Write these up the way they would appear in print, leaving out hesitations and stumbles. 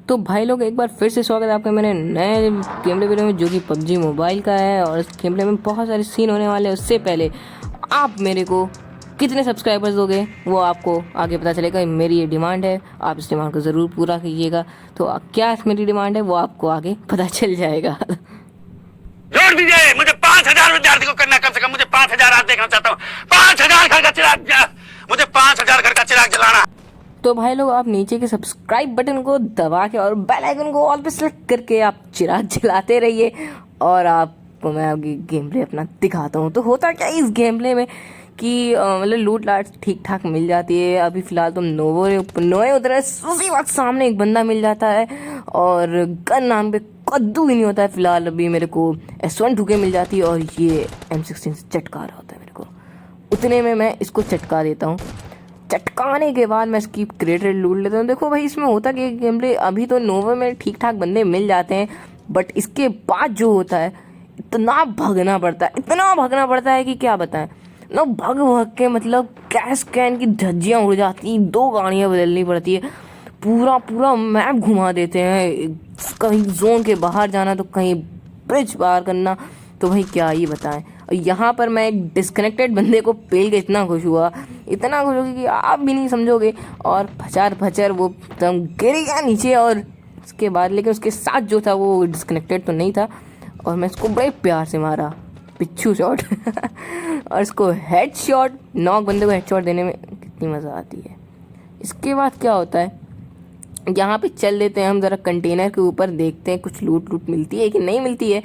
तो भाई लोग एक बार फिर से स्वागत है आपका मेरे नए गेम प्ले वीडियो में, जो कि पबजी मोबाइल का है। और इस गेम प्ले में बहुत सारे सीन होने वाले हैं। उससे पहले आप मेरे को कितने सब्सक्राइबर्स दोगे वो आपको आगे पता चलेगा। मेरी ये डिमांड है, आप इस डिमांड को ज़रूर पूरा कीजिएगा। तो क्या मेरी डिमांड है वो आपको आगे पता चल जाएगा। जोड़ दीजिए, मुझे 5,000 विद्यार्थी को करना, कम से कम मुझे 5,000 आज देखना चाहता हूँ। 5,000 घर का चिराग, मुझे 5,000 घर का चिराग जलाना। तो भाई लोग आप नीचे के सब्सक्राइब बटन को दबा के और बेल आइकन को ऑल पे सेलेक्ट करके आप चिराग जलाते रहिए। और आपको मैं अभी गेम प्ले अपना दिखाता हूँ। तो होता क्या इस गेम प्ले में कि मतलब लूट लाट ठीक ठाक मिल जाती है। अभी फ़िलहाल तुम नोए उतरे, उसी वक्त सामने एक बंदा मिल जाता है और गन नाम पे कद्दू भी नहीं होता है। फ़िलहाल अभी मेरे को S1 ठुके मिल जाती है और ये M16 से चटका रहा होता है मेरे को। उतने में मैं इसको चटका देता हूँ। चटकाने के बाद मैं इसकी क्रिएटर लूट लेता हूँ। देखो भाई इसमें होता कि गेम प्ले अभी तो नोवे में ठीक ठाक बंदे मिल जाते हैं, बट इसके बाद जो होता है इतना भागना पड़ता है कि क्या बताएं। ना भाग भाग के मतलब कैश कैन की धज्जियाँ उड़ जाती, 2 गाड़ियाँ बदलनी पड़ती है, पूरा मैप घुमा देते हैं। कहीं जोन के बाहर जाना तो कहीं ब्रिज पार करना, तो भाई क्या ही बताएं। और यहाँ पर मैं एक डिस्कनेक्टेड बंदे को पेल के इतना खुश हुआ कि आप भी नहीं समझोगे। और फचर वो एकदम गिर गया नीचे। और उसके बाद लेकिन उसके साथ जो था वो डिस्कनेक्टेड तो नहीं था, और मैं इसको बड़े प्यार से मारा पिच्छू शॉट और इसको हेड शॉट, नॉक बंदे को हेड शॉट देने में कितनी मज़ा आती है। इसके बाद क्या होता है, यहाँ पे चल देते हैं हम ज़रा कंटेनर के ऊपर, देखते हैं कुछ लूट मिलती है कि नहीं मिलती है।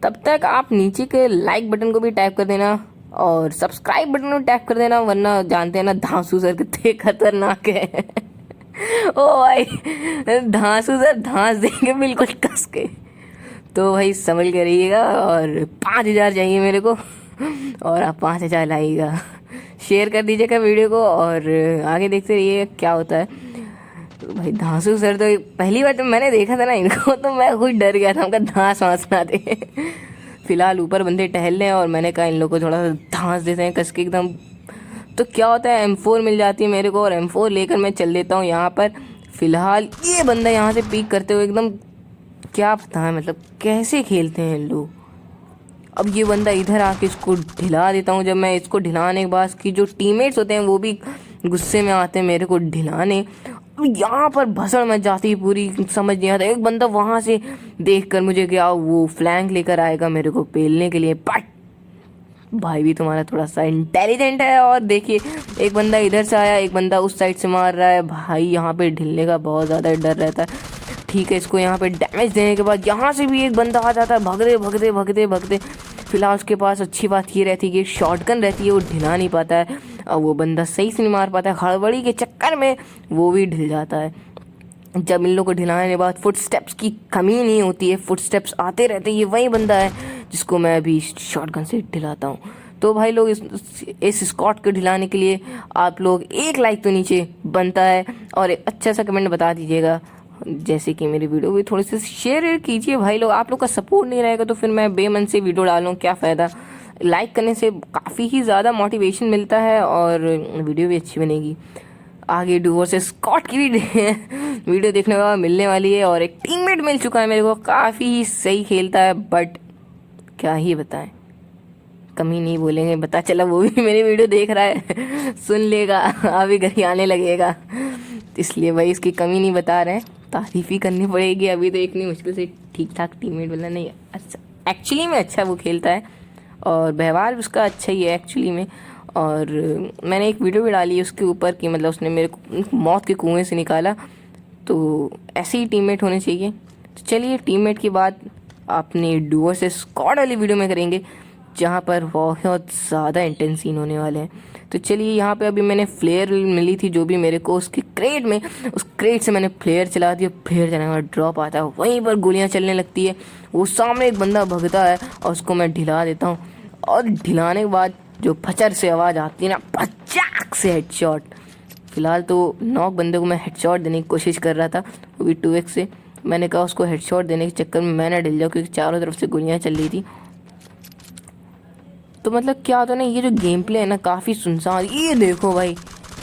तब तक आप नीचे के लाइक बटन को भी टैप कर देना और सब्सक्राइब बटन को टैप कर देना, वरना जानते हैं ना धांसू सर कितने खतरनाक है। ओ भाई धांसू सर धांस देंगे बिल्कुल कस के। तो भाई समझ के रहिएगा। और 5,000 चाहिए मेरे को, और आप 5,000 लाइएगा। शेयर कर दीजिएगा वीडियो को और आगे देखते रहिए क्या होता है। तो भाई धांसू सर तो पहली बार तो मैंने देखा था ना इनको, तो मैं खुद डर गया था, उनका धांस वांस ना दे। फिलहाल ऊपर बंदे टहल रहे हैं और मैंने कहा इन लोग को थोड़ा सा धांस देते हैं कस के एकदम। तो क्या होता है M4 मिल जाती है मेरे को, और M4 लेकर मैं चल देता हूँ यहाँ पर। फिलहाल ये बंदा यहाँ से पीक करते हुए एकदम, क्या पता है मतलब कैसे खेलते हैं लोग। अब ये बंदा इधर आके इसको ढिला देता हूँ। जब मैं इसको ढिलाने के बाद की जो टीममेट्स होते हैं वो भी गुस्से में आते हैं मेरे को ढिलाने। यहाँ पर भसड़ मच जाती है पूरी, समझ नहीं आता। एक बंदा वहाँ से देखकर मुझे क्या वो फ्लैंक लेकर आएगा मेरे को पेलने के लिए, बट भाई भी तुम्हारा थोड़ा सा इंटेलिजेंट है। और देखिए एक बंदा इधर से आया, एक बंदा उस साइड से मार रहा है। भाई यहाँ पे ढिलने का बहुत ज़्यादा डर रहता है। ठीक है, इसको यहाँ पे डैमेज देने के बाद यहाँ से भी एक बंदा आ जाता है भगते। फिलहाल उसके पास अच्छी बात ये रहती है कि शॉटगन रहती है, वो ढिला नहीं पाता है और वो बंदा सही से नहीं मार पाता है। हड़बड़ी के चक्कर में वो भी ढिल जाता है। जब इन लोगों को ढिलाने के बाद फुटस्टेप्स की कमी नहीं होती है, फुटस्टेप्स आते रहते हैं। ये वही बंदा है जिसको मैं अभी शॉटगन से ढिलाता हूँ। तो भाई लोग इस स्कॉट को ढिलाने के लिए आप लोग एक लाइक तो नीचे बनता है और एक अच्छा सा कमेंट बता दीजिएगा। जैसे कि मेरी वीडियो भी थोड़ी सी शेयर कीजिए भाई लोग। आप लोग का सपोर्ट नहीं रहेगा तो फिर मैं बेमन से वीडियो डालूँ, क्या फ़ायदा। लाइक करने से काफ़ी ही ज़्यादा मोटिवेशन मिलता है और वीडियो भी अच्छी बनेगी। आगे डुओ से स्कॉट की भी वीडियो देखने का मिलने वाली है। और एक टीममेट मिल चुका है मेरे को, काफ़ी ही सही खेलता है, बट क्या ही बताएं, कमी नहीं बोलेंगे। पता चला वो भी मेरी वीडियो देख रहा है, सुन लेगा, अभी घर आने लगेगा। इसलिए भाई इसकी कमी नहीं बता रहे हैं, तारीफ़ ही करनी पड़ेगी। अभी तो इतनी मुश्किल से ठीक ठाक टीममेट बोला नहीं, अच्छा एक्चुअली में अच्छा वो खेलता है और व्यवहार भी उसका अच्छा ही है एक्चुअली में। और मैंने एक वीडियो भी डाली है उसके ऊपर कि मतलब उसने मेरे को मौत के कुएं से निकाला। तो ऐसे ही टीममेट होने चाहिए। तो चलिए टीममेट की बात अपने डुओ से स्क्वाड वाली वीडियो में करेंगे, जहाँ पर बहुत ज़्यादा इंटेंस सीन होने वाले हैं। तो चलिए यहाँ पे अभी मैंने फ्लेयर मिली थी जो भी मेरे को उसके क्रेट में, उस क्रेट से मैंने फ्लेयर चला दिया। फ्लेयर चलाने का ड्रॉप आता है, वहीं पर गोलियाँ चलने लगती है। वो सामने एक बंदा भगता है और उसको मैं ढिला देता हूँ। और ढिलाने के बाद जो फचर से आवाज़ आती है ना, पचाक से हेडशॉट। फिलहाल तो नॉक बंदे को मैं हेडशॉट देने की कोशिश कर रहा था, वो भी 2x से। मैंने कहा उसको हेडशॉट देने के चक्कर में मैं ना ढिल जाऊँ, क्योंकि चारों तरफ से गोलियाँ चल रही थी। तो मतलब क्या होता है ना, ये जो गेम प्ले है ना काफ़ी सुनसान। ये देखो भाई,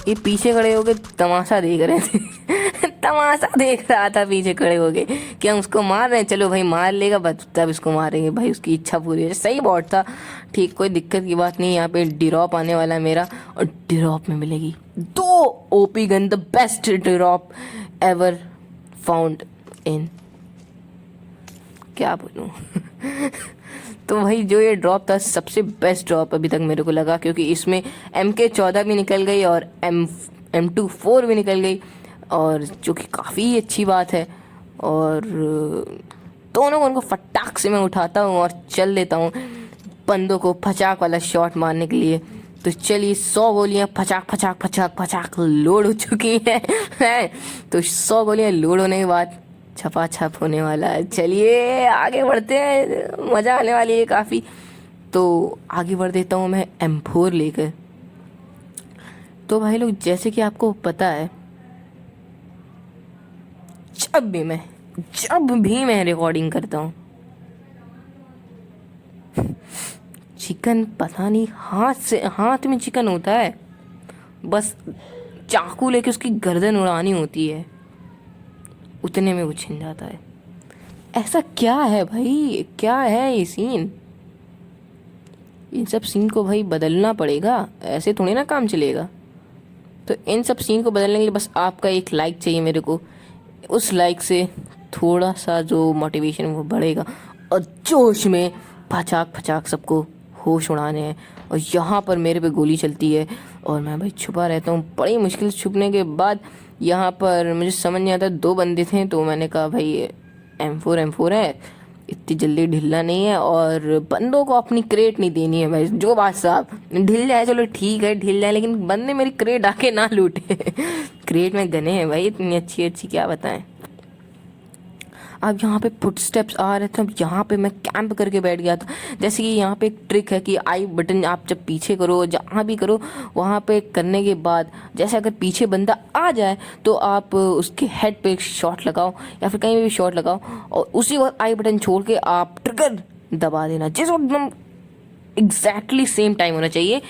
ये पीछे खड़े होकर तमाशा देख रहे थे तमाशा देख रहा था पीछे खड़े हो गए कि हम उसको मार रहे हैं, चलो भाई मार लेगा बस तब इसको मारेंगे भाई, उसकी इच्छा पूरी है। सही बॉट था, ठीक, कोई दिक्कत की बात नहीं। यहाँ पे ड्रॉप आने वाला है मेरा, और ड्रॉप में मिलेगी 2 OP gun, the best drop ever found in, क्या बोलूँ। तो भाई जो ये ड्रॉप था सबसे बेस्ट ड्रॉप अभी तक मेरे को लगा, क्योंकि इसमें MK14 भी निकल गई और M24 भी निकल गई, और जो कि काफ़ी अच्छी बात है। और दोनों को उनको फटाक से मैं उठाता हूँ और चल देता हूँ बंदों को फचाक वाला शॉट मारने के लिए। तो चलिए 100 गोलियाँ फचाक फचाक फचाक फचाक लोड हो चुकी हैं। तो 100 गोलियाँ लोड होने के बाद छपा छप होने वाला है। चलिए आगे बढ़ते हैं, मज़ा आने वाली है काफ़ी। तो आगे बढ़ देता हूँ मैं M4 लेकर। तो भाई लोग जैसे कि आपको पता है, जब भी मैं रिकॉर्डिंग करता हूँ, चिकन पता नहीं हाथ में चिकन होता है, बस चाकू लेके उसकी गर्दन उड़ानी होती है, उतने में वो छिन जाता है। ऐसा क्या है भाई, क्या है ये सीन? इन सब सीन को भाई बदलना पड़ेगा, ऐसे थोड़ी ना काम चलेगा। तो इन सब सीन को बदलने के लिए बस आपका एक लाइक चाहिए मेरे को। उस लाइक से थोड़ा सा जो मोटिवेशन वो बढ़ेगा, और जोश में फचाक फचाक सबको होश उड़ाने हैं। और यहाँ पर मेरे पे गोली चलती है और मैं भाई छुपा रहता हूँ। बड़ी मुश्किल से छुपने के बाद यहाँ पर मुझे समझ नहीं आता, 2 बंदे थे, तो मैंने कहा भाई M4 है, इतनी जल्दी ढिलना नहीं है, और बंदों को अपनी क्रेट नहीं देनी है भाई। जो बात साहब ढिल जाए चलो ठीक है, ढिल जाए, लेकिन बंदे मेरी क्रेट आके ना लूटे। क्रेट में गने हैं भाई इतनी अच्छी अच्छी, क्या बताएं। अब यहाँ पे फुटस्टेप्स आ रहे थे, अब यहाँ पे मैं कैंप करके बैठ गया था। जैसे कि यहाँ पे एक ट्रिक है कि आई बटन आप जब पीछे करो, जहाँ भी करो, वहाँ पे करने के बाद जैसे अगर पीछे बंदा आ जाए तो आप उसके हेड पे एक शॉट लगाओ या फिर कहीं भी शॉट लगाओ, और उसी वक्त आई बटन छोड़ के आप ट्रिगर दबा देना। जिस वक्त एकदम एग्जैक्टली सेम टाइम होना चाहिए,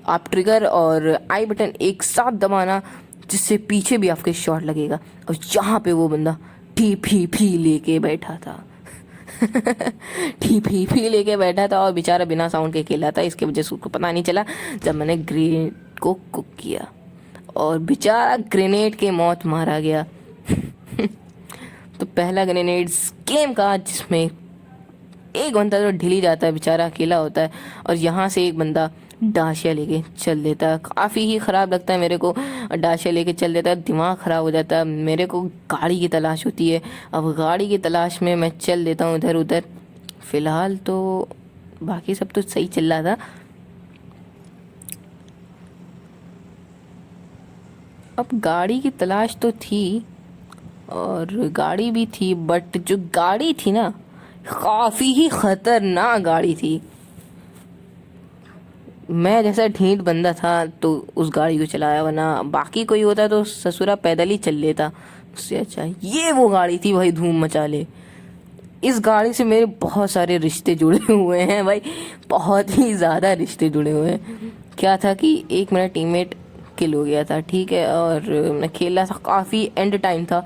आप ट्रिगर और आई बटन एक साथ दबाना, जिससे पीछे भी आपके शॉट लगेगा। और यहाँ पे वो बंदा टी लेके बैठा था। टी लेके बैठा था और बेचारा बिना साउंड के खेला था, इसके वजह से उसको पता नहीं चला जब मैंने ग्रेनेड को कुक किया, और बेचारा ग्रेनेड के मौत मारा गया। तो पहला ग्रेनेड गेम का, जिसमें एक बंदा तो ढिल ही जाता है, बेचारा अकेला होता है, और यहाँ से एक बंदा डाशिया लेके चल देता है। काफ़ी ही ख़राब लगता है मेरे को, डाशिया लेके चल देता है, दिमाग ख़राब हो जाता है। मेरे को गाड़ी की तलाश होती है, अब गाड़ी की तलाश में मैं चल देता हूँ इधर उधर। फ़िलहाल तो बाकी सब तो सही चल रहा था। अब गाड़ी की तलाश तो थी और गाड़ी भी थी, बट जो गाड़ी थी ना, काफ़ी ही ख़तरनाक गाड़ी थी। मैं जैसा ढीठ बंदा था तो उस गाड़ी को चलाया, वरना बाकी कोई होता तो ससुरा पैदल ही चल लेता। उससे अच्छा ये वो गाड़ी थी भाई, धूम मचा ले। इस गाड़ी से मेरे बहुत सारे रिश्ते जुड़े हुए हैं भाई, बहुत ही ज़्यादा रिश्ते जुड़े हुए हैं। क्या था कि एक मेरा टीममेट किल हो गया था, ठीक है, और मैं खेल रहा था, काफ़ी एंड टाइम था,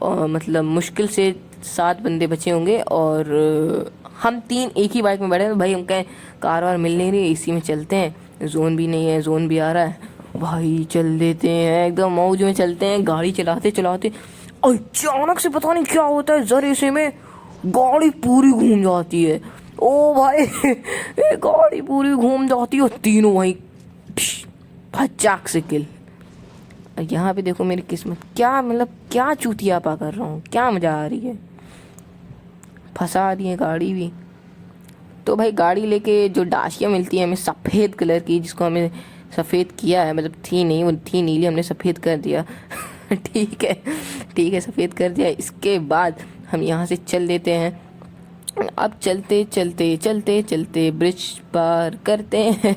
और मतलब मुश्किल से 7 बंदे बचे होंगे, और हम 3 एक ही बाइक में बैठे हैं। भाई हम कहें कार वार मिल नहीं रही, इसी में चलते हैं, जोन भी नहीं है, जोन भी आ रहा है, भाई चल देते हैं, एकदम मौज में चलते हैं। गाड़ी चलाते चलाते अचानक से पता नहीं क्या होता है, जरे से में गाड़ी पूरी घूम जाती है। ओ भाई गाड़ी पूरी घूम जाती है, और तीनों वहीं फचाक से किल। यहाँ पे देखो मेरी किस्मत, क्या मतलब क्या चूतियापा कर रहा हूँ, क्या मज़ा आ रही है। फंसा दिए गाड़ी भी। तो भाई गाड़ी लेके जो डाशिया मिलती है हमें सफ़ेद कलर की, जिसको हमें सफ़ेद किया है, मतलब थी नहीं, वो थी नीली, हमने सफ़ेद कर दिया। ठीक है सफ़ेद कर दिया। इसके बाद हम यहाँ से चल देते हैं। अब चलते चलते चलते चलते ब्रिज पार करते हैं।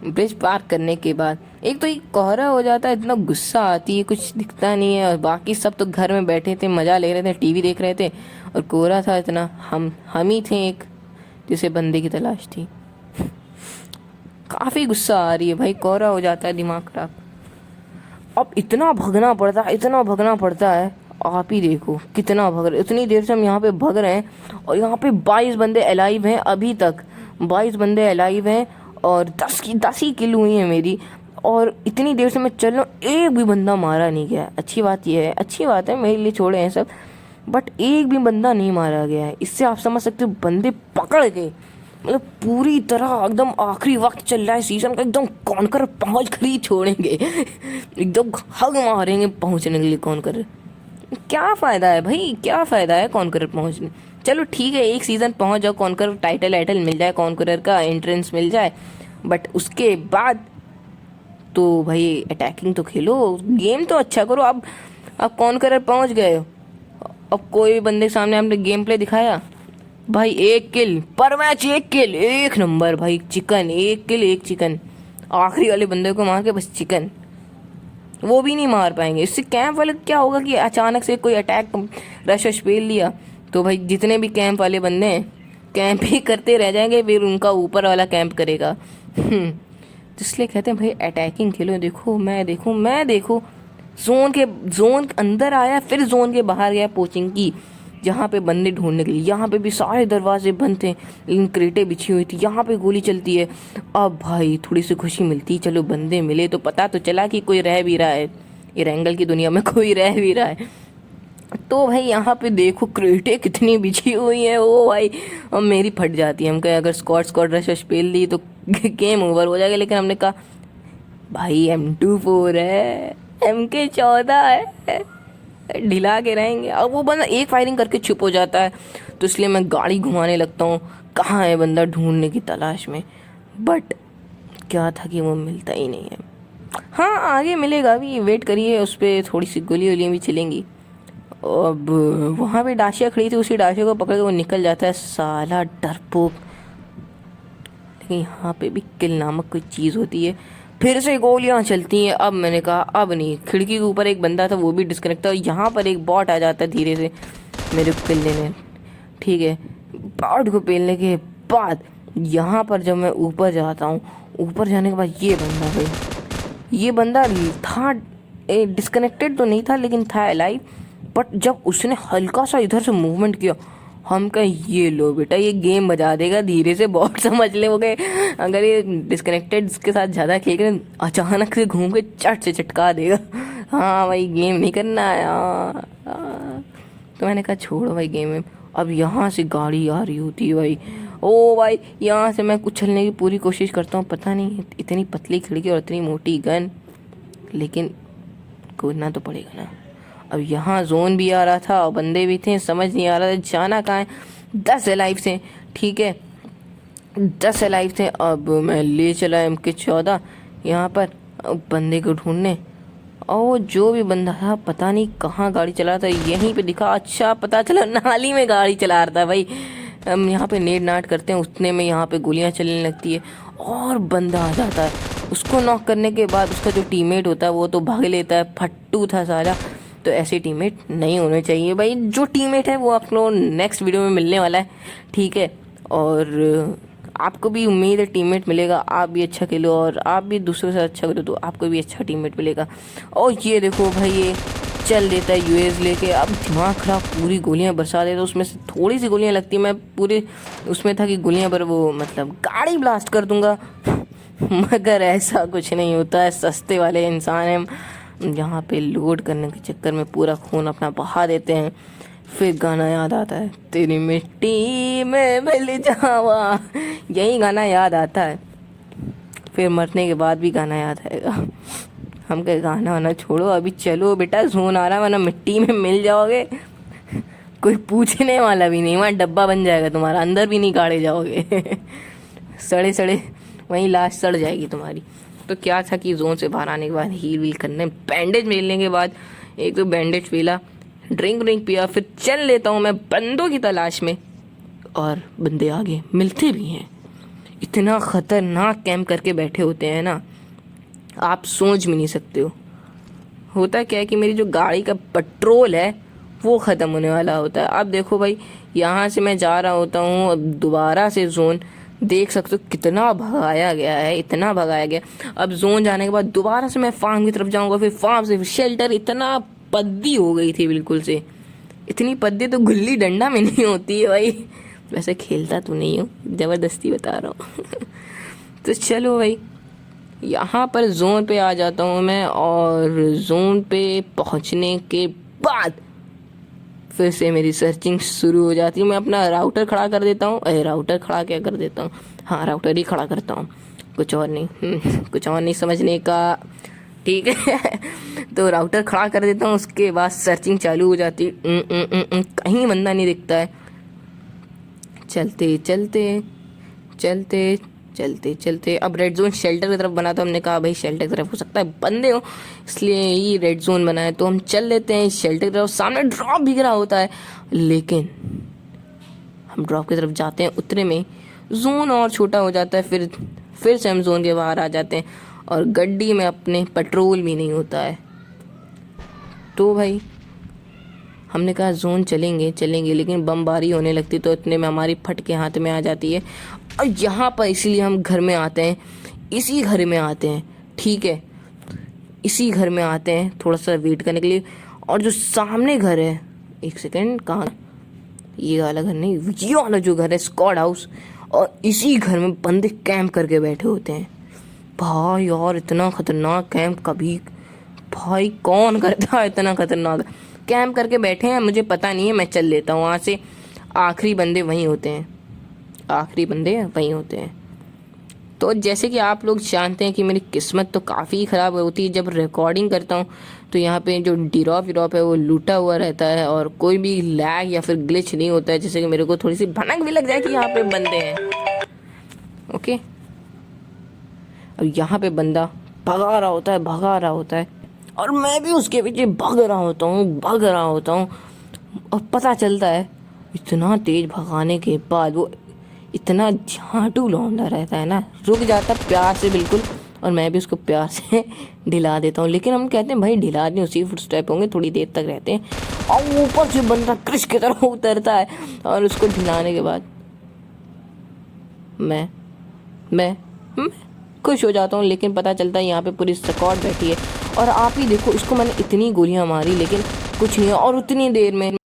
ब्रिज पार करने के बाद एक तो ये कोहरा हो जाता है, इतना गुस्सा आती है, कुछ दिखता नहीं है, और बाकी सब तो घर में बैठे थे, मज़ा ले रहे थे, टीवी देख रहे थे, और कोहरा था इतना, हम ही थे एक जिसे बंदे की तलाश थी। काफ़ी गुस्सा आ रही है भाई, कोहरा हो जाता है, दिमाग खराब। अब इतना भगना पड़ता है आप ही देखो कितना भग रहे, इतनी देर से हम यहाँ पे भग रहे हैं और यहाँ पे 22 बंदे अलाइव हैं अभी तक, 22 बंदे अलाइव हैं और 10 ही किल हुई है मेरी। और इतनी देर से मैं चल रहा हूँ, एक भी बंदा मारा नहीं गया। अच्छी बात यह है, अच्छी बात है, मेरे लिए छोड़े हैं सब, बट एक भी बंदा नहीं मारा गया है। इससे आप समझ सकते हो बंदे पकड़ के, मतलब पूरी तरह एकदम आखिरी वक्त चल रहा है सीजन का, एकदम कॉन्कर पहुँच कर ही छोड़ेंगे एकदम हग मारेंगे पहुँचने के लिए कॉन्कर। क्या फ़ायदा है भाई, क्या फ़ायदा है कॉन्करर पहुँचने। चलो ठीक है, एक सीज़न पहुँच जाओ, कॉन्करर टाइटल मिल जाए, कॉन्करर का एंट्रेंस मिल जाए, बट उसके बाद तो भाई अटैकिंग तो खेलो, गेम तो अच्छा करो। अब कॉन्करर पहुँच गए हो, अब कोई बंदे के सामने आपने गेम प्ले दिखाया भाई, 1 किल पर मैच, 1 किल, 1 नंबर भाई, चिकन, 1 किल 1 चिकन, आखिरी वाले बंदे को मार के बस चिकन, वो भी नहीं मार पाएंगे। इससे कैंप वाले क्या होगा कि अचानक से कोई अटैक रश पेल लिया तो भाई जितने भी कैंप वाले बंदे हैं कैंप ही करते रह जाएंगे, फिर उनका ऊपर वाला कैंप करेगा। तो इसलिए कहते हैं भाई अटैकिंग खेलो। मैं देखो जोन के अंदर आया, फिर जोन के बाहर गया पोचिंग की, जहाँ पे बंदे ढूंढने के लिए। यहाँ पे भी सारे दरवाजे बंद थे लेकिन क्रेटें बिछी हुई थी, यहाँ पे गोली चलती है। अब भाई थोड़ी सी खुशी मिलती, चलो बंदे मिले तो पता तो चला कि कोई रह भी रहा है, इरेंगल की दुनिया में कोई रह भी रहा है। तो भाई यहाँ पे देखो क्रेटें कितनी बिछी हुई है, ओ भाई अब मेरी फट जाती है। हम कहे अगर स्क्वाड रश पेल दी तो गेम ओवर हो जाएगा, लेकिन हमने कहा भाई M24 है, MK14 है, ढिला के रहेंगे। अब वो बंदा एक फायरिंग करके चुप हो जाता है, तो इसलिए मैं गाड़ी घुमाने लगता हूँ, कहाँ है बंदा ढूंढने की तलाश में। बट क्या था कि वो मिलता ही नहीं है। हाँ आगे मिलेगा, अभी वेट करिए, उस पर थोड़ी सी गोलियाँ भी चलेंगी। अब वहाँ पे डाशिया खड़ी थी, उसी डाशिया को पकड़ के वो निकल जाता है, साला डरपोक। लेकिन यहाँ पे भी किल नामक कोई चीज़ होती है, फिर से गोलियां चलती हैं। अब मैंने कहा अब नहीं, खिड़की के ऊपर एक बंदा था वो भी डिस्कनेक्ट था, और यहाँ पर एक बॉट आ जाता है धीरे से मेरे को किल लेने। ठीक है, बॉट को पेलने के बाद यहाँ पर जब मैं ऊपर जाता हूँ, ऊपर जाने के बाद ये बंदा था डिस्कनेक्टेड तो नहीं था लेकिन था अलाइव। बट जब उसने हल्का सा इधर से मूवमेंट किया, हम कहें ये लो बेटा ये गेम बजा देगा, धीरे से बहुत समझ ले हो गए। अगर ये डिस्कनेक्टेड के साथ ज़्यादा खेल कर अचानक से घूम के चट से चटका देगा, हाँ भाई गेम नहीं करना है। तो मैंने कहा छोड़ो भाई गेम में। अब यहाँ से गाड़ी आ रही होती है भाई, ओ भाई यहाँ से मैं उछलने की पूरी कोशिश करता हूँ, पता नहीं इतनी पतली खिड़की और इतनी मोटी गन, लेकिन कूदना तो पड़ेगा ना। अब यहाँ जोन भी आ रहा था और बंदे भी थे, समझ नहीं आ रहा था जाना कहाँ है। 10 अलाइव थे, ठीक है 10 अलाइव थे। अब मैं ले चला MK14 यहाँ पर बंदे को ढूंढने, और जो भी बंदा था पता नहीं कहाँ गाड़ी चला रहा था, यहीं पे दिखा। अच्छा पता चला नाली में गाड़ी चला रहा था भाई। हम यहाँ पे नेट नाट करते हैं, उतने में यहाँ पे गोलियाँ चलने लगती है और बंदा आ जाता है। उसको नॉक करने के बाद उसका जो टीममेट होता है वो तो भाग लेता है, फट्टू था सारा। तो ऐसे टीममेट नहीं होने चाहिए भाई। जो टीममेट है वो आप लोग नेक्स्ट वीडियो में मिलने वाला है, ठीक है। और आपको भी उम्मीद है टीममेट मिलेगा, आप भी अच्छा खेलो और आप भी दूसरों से अच्छा करो तो आपको भी अच्छा टीममेट मिलेगा। और ये देखो भाई ये चल देता है यूएस लेके, अब दिमाग खराब, पूरी गोलियां बरसा देता। उसमें से थोड़ी सी गोलियां लगती है, मैं पूरे उसमें था कि गोलियां पर वो मतलब गाड़ी ब्लास्ट कर दूंगा, मगर ऐसा कुछ नहीं होता है। सस्ते वाले इंसान हैं, यहाँ पे लोड करने के चक्कर में पूरा खून अपना बहा देते हैं। फिर गाना याद आता है, तेरी मिट्टी में मिल जावा, यही गाना याद आता है। फिर मरने के बाद भी गाना याद आएगा। हम कहे गाना वाना छोड़ो, अभी चलो बेटा जोन आ रहा, वरना मिट्टी में मिल जाओगे, कोई पूछने वाला भी नहीं, वहाँ डब्बा बन जाएगा तुम्हारा, अंदर भी नहीं गाड़े जाओगे। सड़े सड़े वहीं लाश सड़ जाएगी तुम्हारी। तो क्या था कि जोन से बाहर आने के बाद हील वील करने, बैंडेज मिलने के बाद एक तो बैंडेज पीला, ड्रिंक पिया, फिर चल लेता हूँ मैं बंदों की तलाश में। और बंदे आगे मिलते भी हैं, इतना ख़तरनाक कैंप करके बैठे होते हैं ना, आप सोच भी नहीं सकते हो। होता क्या है कि मेरी जो गाड़ी का पेट्रोल है वो ख़त्म होने वाला होता है। अब देखो भाई यहाँ से मैं जा रहा होता हूँ, अब दोबारा से जोन देख सकते हो कितना भगाया गया है, इतना भगाया गया। अब जोन जाने के बाद दोबारा से मैं फार्म की तरफ जाऊँगा, फिर फार्म से शेल्टर, इतना पद्दी हो गई थी बिल्कुल से। इतनी पद्दी तो गुल्ली डंडा में नहीं होती है भाई। वैसे खेलता तो नहीं हूँ, ज़बरदस्ती बता रहा हूँ। तो चलो भाई, यहाँ पर जोन पे आ जाता हूँ मैं, और जोन पे पहुँचने के बाद फिर से मेरी सर्चिंग शुरू हो जाती है। मैं अपना राउटर खड़ा कर देता हूँ। अरे राउटर खड़ा क्या कर देता हूँ, हाँ राउटर ही खड़ा करता हूँ, कुछ और नहीं। कुछ और नहीं समझने का, ठीक है। तो राउटर खड़ा कर देता हूँ, उसके बाद सर्चिंग चालू हो जाती है। कहीं बंदा नहीं दिखता है। चलते चलते चलते चलते चलते अब रेड जोन शेल्टर की तरफ बना, तो हमने कहा भाई शेल्टर की तरफ हो सकता है बंदे हो, इसलिए ये रेड जोन बनाए। तो हम चल लेते हैं शेल्टर की तरफ। सामने ड्रॉप भी गिरा होता है, लेकिन हम ड्रॉप की तरफ जाते हैं, उतने में जोन और छोटा हो जाता है। फिर से हम जोन के बाहर आ जाते हैं, और गड्डी में अपने पेट्रोल भी नहीं होता है। तो भाई हमने कहा जोन चलेंगे चलेंगे, लेकिन बमबारी होने लगती, तो इतने में हमारी फट के हाथ में आ जाती है। और यहाँ पर इसीलिए हम घर में आते हैं, इसी घर में आते हैं, ठीक है, इसी घर में आते हैं थोड़ा सा वेट करने के लिए। और जो सामने घर है, एक सेकेंड, कहाँ, ये वाला घर नहीं, ये वाला जो घर है स्क्वाड हाउस, और इसी घर में बंदे कैंप करके बैठे होते हैं। भाई यार इतना खतरनाक कैंप कभी, भाई कौन करता है इतना खतरनाक कैंप करके बैठे हैं, मुझे पता नहीं है। मैं चल लेता हूँ वहाँ से, आखिरी बंदे वहीं होते हैं, आखिरी बंदे वहीं होते हैं। तो जैसे कि आप लोग जानते हैं कि मेरी किस्मत तो काफ़ी ख़राब होती है जब रिकॉर्डिंग करता हूँ। तो यहाँ पे जो डिरॉप है वो लूटा हुआ रहता है, और कोई भी लैग या फिर ग्लिच नहीं होता है, जैसे कि मेरे को थोड़ी सी भनक भी लग जाए कि यहाँ पे बंदे हैं। ओके, अब यहाँ पे बंदा भगा रहा होता है, और मैं भी उसके पीछे भाग रहा होता हूँ। और पता चलता है इतना तेज भगाने के बाद वो इतना झांटू लौंडा रहता है ना, रुक जाता प्यार से बिल्कुल, और मैं भी उसको प्यार से ढिला देता हूँ। लेकिन हम कहते हैं भाई ढिला नहीं, उसी फुटस्टेप होंगे, थोड़ी देर तक रहते हैं। और ऊपर से बंदा क्रिश की तरह उतरता है, और उसको ढिलाने के बाद मैं खुश हो जाता हूँ। लेकिन पता चलता है यहाँ पे पूरी स्क्वाड बैठी है, और आप ही देखो, इसको मैंने इतनी गोलियाँ मारी लेकिन कुछ नहीं है, और उतनी देर में